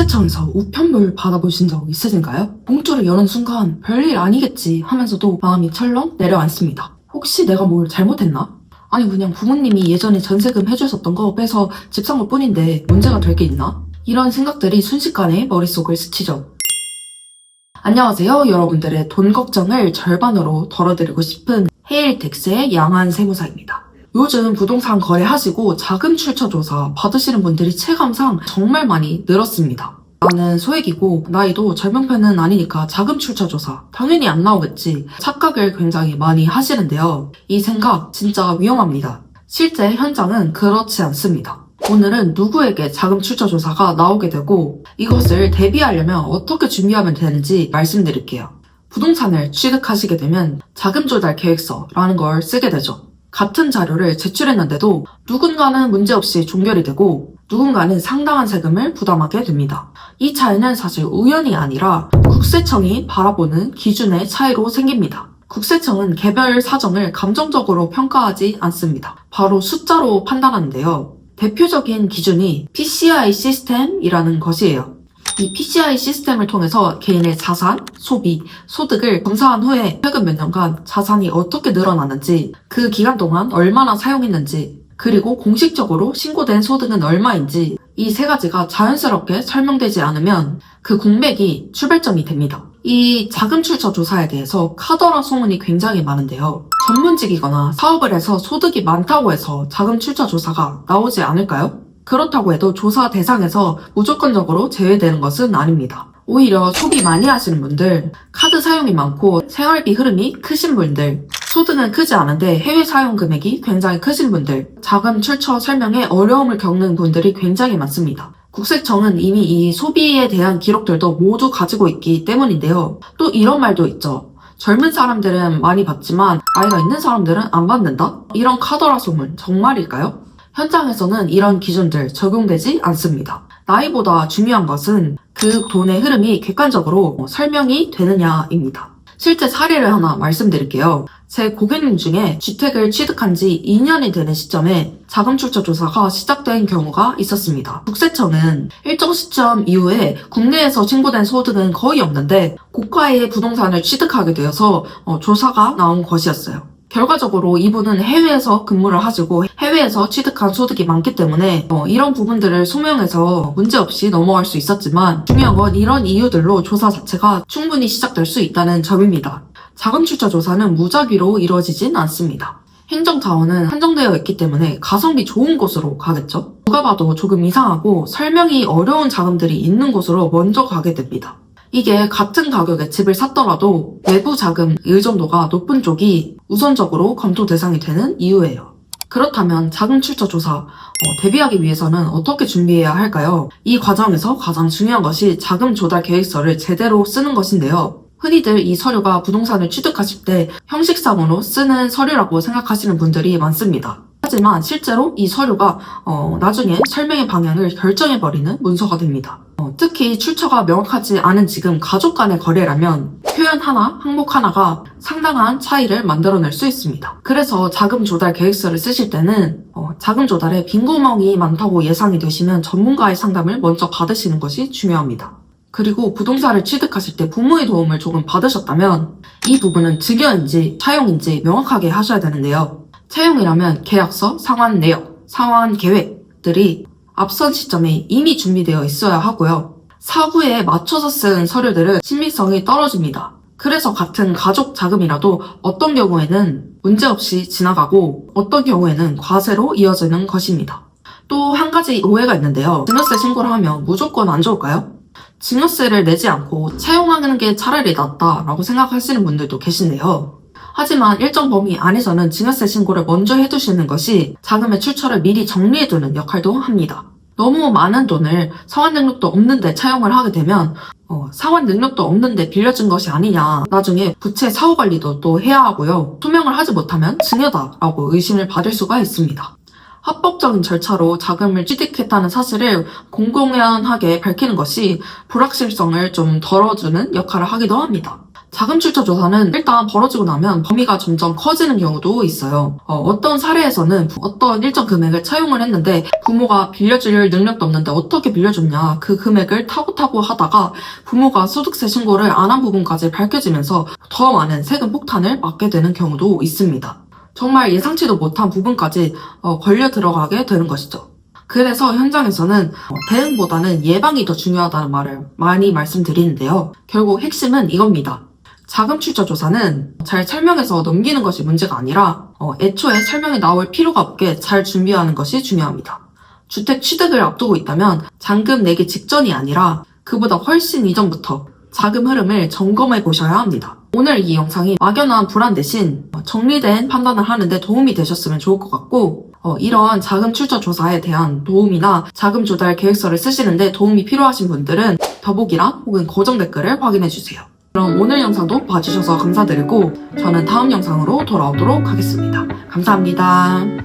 국세청에서 우편물 받아보신 적 있으신가요? 봉투를 여는 순간 별일 아니겠지 하면서도 마음이 철렁 내려앉습니다. 혹시 내가 뭘 잘못했나? 아니 그냥 부모님이 예전에 전세금 해주셨던 거 빼서 집 산 것 뿐인데 문제가 될 게 있나? 이런 생각들이 순식간에 머릿속을 스치죠. 안녕하세요. 여러분들의 돈 걱정을 절반으로 덜어드리고 싶은 헤일텍스의 양한 세무사입니다. 요즘 부동산 거래하시고 자금 출처 조사 받으시는 분들이 체감상 정말 많이 늘었습니다. 나는 소액이고 나이도 젊은 편은 아니니까 자금 출처 조사 당연히 안 나오겠지 착각을 굉장히 많이 하시는데요. 이 생각 진짜 위험합니다. 실제 현장은 그렇지 않습니다. 오늘은 누구에게 자금 출처 조사가 나오게 되고 이것을 대비하려면 어떻게 준비하면 되는지 말씀드릴게요. 부동산을 취득하시게 되면 자금 조달 계획서라는 걸 쓰게 되죠. 같은 자료를 제출했는데도 누군가는 문제없이 종결이 되고 누군가는 상당한 세금을 부담하게 됩니다. 이 차이는 사실 우연이 아니라 국세청이 바라보는 기준의 차이로 생깁니다. 국세청은 개별 사정을 감정적으로 평가하지 않습니다. 바로 숫자로 판단하는데요. 대표적인 기준이 PCI 시스템이라는 것이에요. 이 PCI 시스템을 통해서 개인의 자산, 소비, 소득을 검사한 후에 최근 몇 년간 자산이 어떻게 늘어났는지, 그 기간 동안 얼마나 사용했는지, 그리고 공식적으로 신고된 소득은 얼마인지 이 세 가지가 자연스럽게 설명되지 않으면 그 공백이 출발점이 됩니다. 이 자금 출처 조사에 대해서 카더라 소문이 굉장히 많은데요. 전문직이거나 사업을 해서 소득이 많다고 해서 자금 출처 조사가 나오지 않을까요? 그렇다고 해도 조사 대상에서 무조건적으로 제외되는 것은 아닙니다. 오히려 소비 많이 하시는 분들, 카드 사용이 많고 생활비 흐름이 크신 분들, 소득은 크지 않은데 해외 사용 금액이 굉장히 크신 분들, 자금 출처 설명에 어려움을 겪는 분들이 굉장히 많습니다. 국세청은 이미 이 소비에 대한 기록들도 모두 가지고 있기 때문인데요. 또 이런 말도 있죠. 젊은 사람들은 많이 받지만 나이가 있는 사람들은 안 받는다? 이런 카더라 소문 정말일까요? 현장에서는 이런 기준들 적용되지 않습니다. 나이보다 중요한 것은 그 돈의 흐름이 객관적으로 설명이 되느냐입니다. 실제 사례를 하나 말씀드릴게요. 제 고객님 중에 주택을 취득한 지 2년이 되는 시점에 자금 출처 조사가 시작된 경우가 있었습니다. 국세청은 일정 시점 이후에 국내에서 신고된 소득은 거의 없는데 고가의 부동산을 취득하게 되어서 조사가 나온 것이었어요. 결과적으로 이분은 해외에서 근무를 하시고 해외에서 취득한 소득이 많기 때문에 이런 부분들을 소명해서 문제없이 넘어갈 수 있었지만 중요한 건 이런 이유들로 조사 자체가 충분히 시작될 수 있다는 점입니다. 자금 출처 조사는 무작위로 이루어지진 않습니다. 행정자원은 한정되어 있기 때문에 가성비 좋은 곳으로 가겠죠. 누가 봐도 조금 이상하고 설명이 어려운 자금들이 있는 곳으로 먼저 가게 됩니다. 이게 같은 가격에 집을 샀더라도 외부 자금 의존도가 높은 쪽이 우선적으로 검토 대상이 되는 이유예요. 그렇다면 자금 출처 조사 대비하기 위해서는 어떻게 준비해야 할까요? 이 과정에서 가장 중요한 것이 자금 조달 계획서를 제대로 쓰는 것인데요. 흔히들 이 서류가 부동산을 취득하실 때 형식상으로 쓰는 서류라고 생각하시는 분들이 많습니다. 하지만 실제로 이 서류가 나중에 설명의 방향을 결정해버리는 문서가 됩니다. 특히 출처가 명확하지 않은 지금 가족 간의 거래라면 표현 하나, 항목 하나가 상당한 차이를 만들어낼 수 있습니다. 그래서 자금 조달 계획서를 쓰실 때는 자금 조달에 빈구멍이 많다고 예상이 되시면 전문가의 상담을 먼저 받으시는 것이 중요합니다. 그리고 부동산을 취득하실 때 부모의 도움을 조금 받으셨다면 이 부분은 증여인지 차용인지 명확하게 하셔야 되는데요. 차용이라면 계약서, 상환 내역, 상환 계획들이 앞선 시점에 이미 준비되어 있어야 하고요. 사후에 맞춰서 쓴 서류들은 신빙성이 떨어집니다. 그래서 같은 가족 자금이라도 어떤 경우에는 문제없이 지나가고 어떤 경우에는 과세로 이어지는 것입니다. 또 한 가지 오해가 있는데요. 증여세 신고를 하면 무조건 안 좋을까요? 증여세를 내지 않고 차용하는 게 차라리 낫다라고 생각하시는 분들도 계신데요. 하지만 일정 범위 안에서는 증여세 신고를 먼저 해두시는 것이 자금의 출처를 미리 정리해두는 역할도 합니다. 너무 많은 돈을 상환 능력도 없는데 차용을 하게 되면 상환 능력도 없는데 빌려준 것이 아니냐, 나중에 부채 사후 관리도 또 해야 하고요. 투명을 하지 못하면 증여다라고 의심을 받을 수가 있습니다. 합법적인 절차로 자금을 취득했다는 사실을 공공연하게 밝히는 것이 불확실성을 좀 덜어주는 역할을 하기도 합니다. 자금 출처 조사는 일단 벌어지고 나면 범위가 점점 커지는 경우도 있어요. 어떤 사례에서는 어떤 일정 금액을 차용을 했는데 부모가 빌려줄 능력도 없는데 어떻게 빌려줬냐, 그 금액을 타고타고 하다가 부모가 소득세 신고를 안 한 부분까지 밝혀지면서 더 많은 세금 폭탄을 맞게 되는 경우도 있습니다. 정말 예상치도 못한 부분까지 걸려 들어가게 되는 것이죠. 그래서 현장에서는 대응보다는 예방이 더 중요하다는 말을 많이 말씀드리는데요. 결국 핵심은 이겁니다. 자금 출처 조사는 잘 설명해서 넘기는 것이 문제가 아니라 애초에 설명이 나올 필요가 없게 잘 준비하는 것이 중요합니다. 주택 취득을 앞두고 있다면 잔금 내기 직전이 아니라 그보다 훨씬 이전부터 자금 흐름을 점검해 보셔야 합니다. 오늘 이 영상이 막연한 불안 대신 정리된 판단을 하는데 도움이 되셨으면 좋을 것 같고, 이런 자금 출처 조사에 대한 도움이나 자금 조달 계획서를 쓰시는데 도움이 필요하신 분들은 더보기란 혹은 고정 댓글을 확인해주세요. 그럼 오늘 영상도 봐주셔서 감사드리고 저는 다음 영상으로 돌아오도록 하겠습니다. 감사합니다.